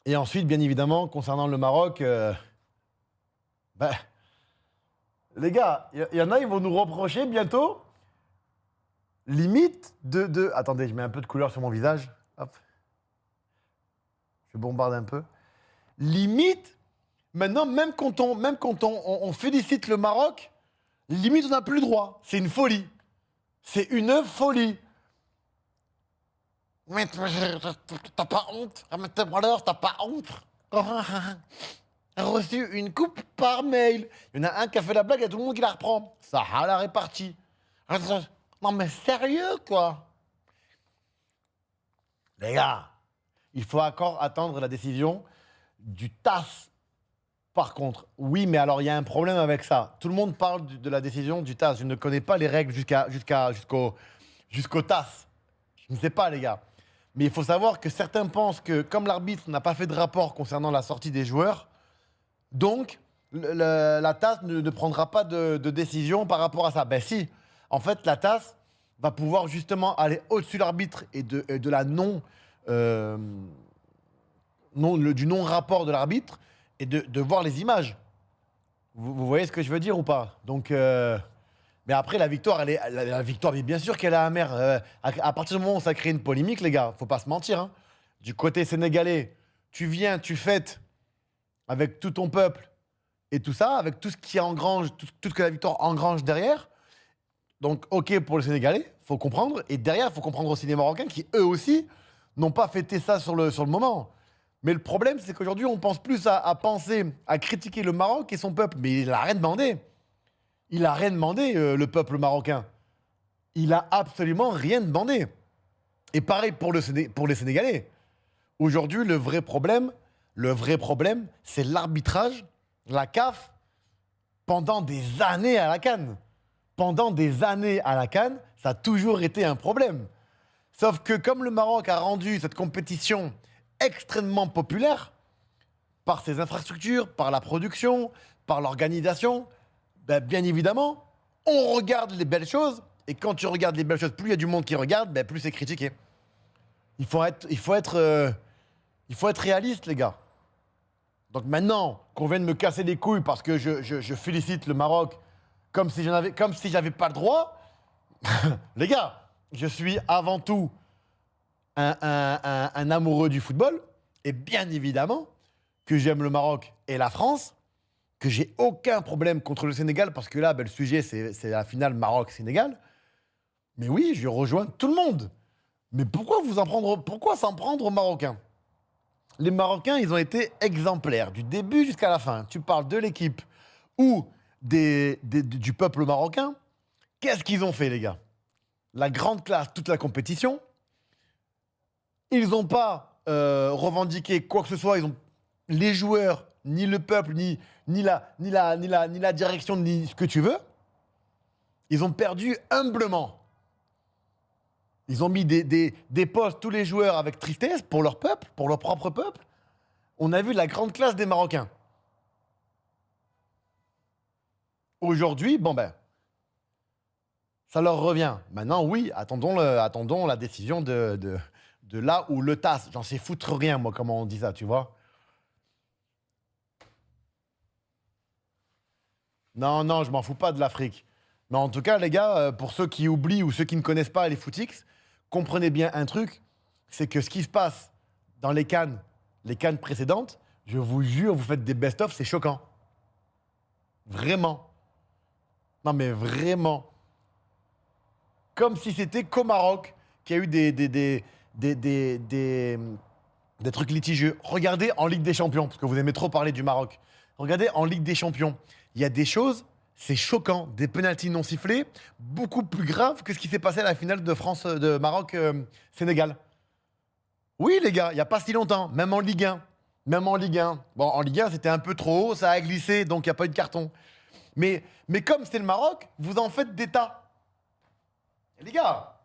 Et ensuite, bien évidemment, concernant le Maroc, bah, les gars, il y en a, ils vont nous reprocher bientôt, limite de... Attendez, je mets un peu de couleur sur mon visage. Hop, je bombarde un peu. Limite, maintenant, même quand on félicite le Maroc, limite, on n'a plus le droit. C'est une folie. C'est une folie. Mais t'as pas honte? T'as pas honte? Reçu une coupe par mail. Il y en a un qui a fait la blague et tout le monde qui la reprend. Ça a la répartie. Non mais sérieux quoi? Les gars, il faut encore attendre la décision du TAS. Par contre, oui, mais alors il y a un problème avec ça. Tout le monde parle de la décision du TAS. Je ne connais pas les règles jusqu'au TAS. Je ne sais pas, les gars. Mais il faut savoir que certains pensent que, comme l'arbitre n'a pas fait de rapport concernant la sortie des joueurs, donc la TAS ne prendra pas de décision par rapport à ça. Ben si, en fait, la TAS va pouvoir justement aller au-dessus de l'arbitre et de la euh, du non-rapport de l'arbitre et de voir les images. Vous voyez ce que je veux dire ou pas? Donc, mais après, la victoire, la victoire, mais bien sûr qu'elle est amère. À partir du moment où ça crée une polémique, les gars, faut pas se mentir, hein. Du côté sénégalais, tu viens, tu fêtes avec tout ton peuple et tout ça, avec tout ce qui engrange, tout ce que la victoire engrange derrière. Donc, ok pour le Sénégalais, faut comprendre. Et derrière, il faut comprendre aussi les Marocains qui, eux aussi, n'ont pas fêté ça sur le moment. Mais le problème, c'est qu'aujourd'hui, on pense plus à penser, à critiquer le Maroc et son peuple. Mais il a rien demandé. Il a rien demandé, le peuple marocain. Il a absolument rien demandé. Et pareil pour les Sénégalais. Aujourd'hui, le vrai problème, c'est l'arbitrage, la CAF, pendant des années à la CAN. Pendant des années à la CAN, ça a toujours été un problème. Sauf que comme le Maroc a rendu cette compétition extrêmement populaire, par ses infrastructures, par la production, par l'organisation, ben, bien évidemment, on regarde les belles choses. Et quand tu regardes les belles choses, plus il y a du monde qui regarde, ben, plus c'est critiqué. Il faut être réaliste, les gars. Donc maintenant qu'on vient de me casser les couilles parce que je félicite le Maroc comme si j'avais pas le droit, les gars, je suis avant tout un amoureux du football. Et bien évidemment que j'aime le Maroc et la France, que j'ai aucun problème contre le Sénégal parce que là, ben, le sujet, c'est la finale Maroc-Sénégal. Mais oui, je rejoins tout le monde. Mais pourquoi s'en prendre aux Marocains? Les Marocains, ils ont été exemplaires du début jusqu'à la fin. Tu parles de l'équipe ou du peuple marocain. Qu'est-ce qu'ils ont fait, les gars? La grande classe, toute la compétition. Ils n'ont pas revendiqué quoi que ce soit. Les joueurs, ni le peuple, ni la direction, ni ce que tu veux. Ils ont perdu humblement. Ils ont mis des postes, tous les joueurs, avec tristesse pour leur peuple, pour leur propre peuple. On a vu la grande classe des Marocains. Aujourd'hui, bon ben, ça leur revient. Maintenant, oui, attendons la décision de là où le TAS. J'en sais foutre rien, moi, comment on dit ça, tu vois. Non, non, je m'en fous pas de l'Afrique. Mais en tout cas, les gars, pour ceux qui oublient ou ceux qui ne connaissent pas les footix, comprenez bien un truc, c'est que ce qui se passe dans les cannes précédentes, je vous jure, vous faites des best-of, c'est choquant. Vraiment. Non, mais vraiment. Comme si c'était qu'au Maroc qu'il y a eu des trucs litigieux. Regardez en Ligue des Champions, parce que vous aimez trop parler du Maroc. Regardez en Ligue des Champions. Il y a des choses, c'est choquant, des pénaltys non sifflés, beaucoup plus graves que ce qui s'est passé à la finale de France, de Maroc-Sénégal. Oui, les gars, il n'y a pas si longtemps, même en Ligue 1. Même en Ligue 1. Bon, en Ligue 1, c'était un peu trop haut, ça a glissé, donc il n'y a pas eu de carton. Mais comme c'est le Maroc, vous en faites des tas. Les gars.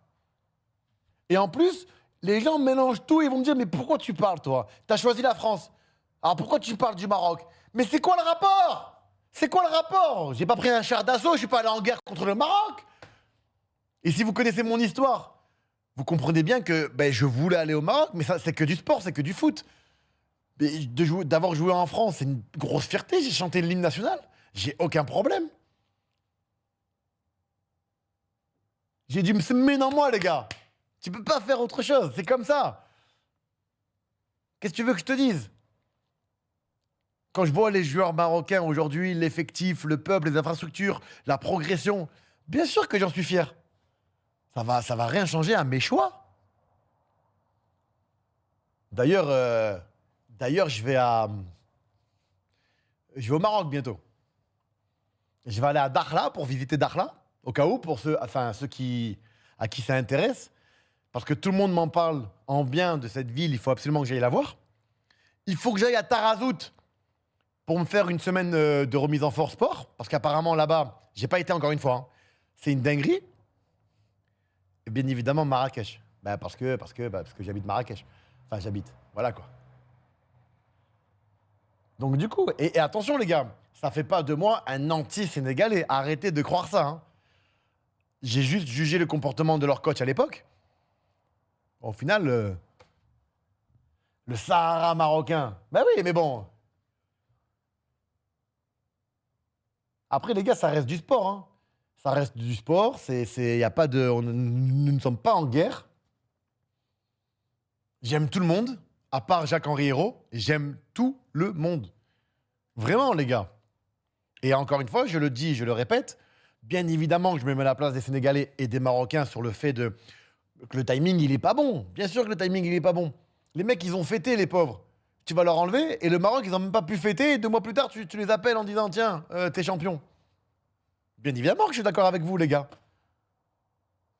Et en plus, les gens mélangent tout et vont me dire, mais pourquoi tu parles, toi? T'as choisi la France. Alors pourquoi tu parles du Maroc? Mais c'est quoi le rapport? C'est quoi le rapport? J'ai pas pris un char d'assaut, je suis pas allé en guerre contre le Maroc. Et si vous connaissez mon histoire, vous comprenez bien que ben, je voulais aller au Maroc, mais ça, c'est que du sport, c'est que du foot. D'avoir joué en France, c'est une grosse fierté. J'ai chanté l'hymne national. J'ai aucun problème. J'ai dû me semer dans moi, les gars. Tu peux pas faire autre chose. C'est comme ça. Qu'est-ce que tu veux que je te dise? Quand je vois les joueurs marocains aujourd'hui, l'effectif, le peuple, les infrastructures, la progression, bien sûr que j'en suis fier. Ça va rien changer à mes choix. D'ailleurs, je vais au Maroc bientôt. Je vais aller à Dakhla pour visiter Dakhla, au cas où, pour ceux, enfin, à qui ça intéresse. Parce que tout le monde m'en parle en bien de cette ville, il faut absolument que j'aille la voir. Il faut que j'aille à Tarazout pour me faire une semaine de remise en force sport. Parce qu'apparemment, là-bas, j'ai pas été encore une fois, hein. C'est une dinguerie. Et bien évidemment, Marrakech. Parce que j'habite Marrakech. Enfin, j'habite. Voilà quoi. Donc du coup, et attention les gars, ça fait pas de moi un anti-sénégalais. Arrêtez de croire ça, hein. J'ai juste jugé le comportement de leur coach à l'époque. Au final, le Sahara marocain. Ben oui, mais bon. Après les gars, ça reste du sport, hein. Ça reste du sport. Y a pas de, nous ne sommes pas en guerre. J'aime tout le monde, à part Jacques-Henri Hérault. J'aime tout le monde. Vraiment, les gars. Et encore une fois, je le dis, je le répète, bien évidemment que je me mets à la place des Sénégalais et des Marocains sur le fait que le timing, il est pas bon. Bien sûr que le timing, il est pas bon. Les mecs, ils ont fêté, les pauvres. Tu vas leur enlever, et le Maroc, ils n'ont même pas pu fêter. Et 2 mois plus tard, tu les appelles en disant, tiens, t'es champion. Bien évidemment que je suis d'accord avec vous, les gars.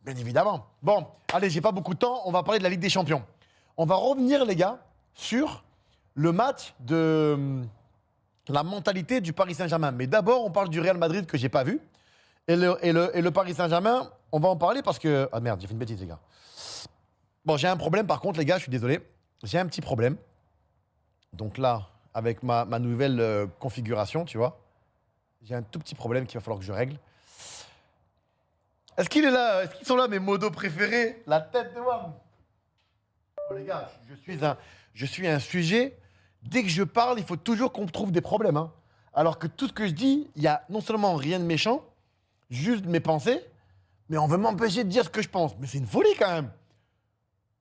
Bien évidemment. Bon, allez, j'ai pas beaucoup de temps, on va parler de la Ligue des Champions. On va revenir, les gars, sur le match de la mentalité du Paris Saint-Germain. Mais d'abord, on parle du Real Madrid que j'ai pas vu. Et le Paris Saint-Germain, on va en parler parce que... Ah merde, j'ai fait une bêtise, les gars. Bon, j'ai un problème, par contre, les gars, je suis désolé. J'ai un petit problème. Donc là, avec ma nouvelle configuration, tu vois, j'ai un tout petit problème qu'il va falloir que je règle. Est-ce qu'il est là? Est-ce qu'ils sont là, mes modos préférés? La tête de Wam. Oh les gars, je suis un sujet. Dès que je parle, il faut toujours qu'on trouve des problèmes, hein. Alors que tout ce que je dis, il y a non seulement rien de méchant, juste mes pensées, mais on veut m'empêcher de dire ce que je pense. Mais c'est une folie quand même.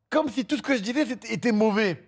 Comme si tout ce que je disais était mauvais.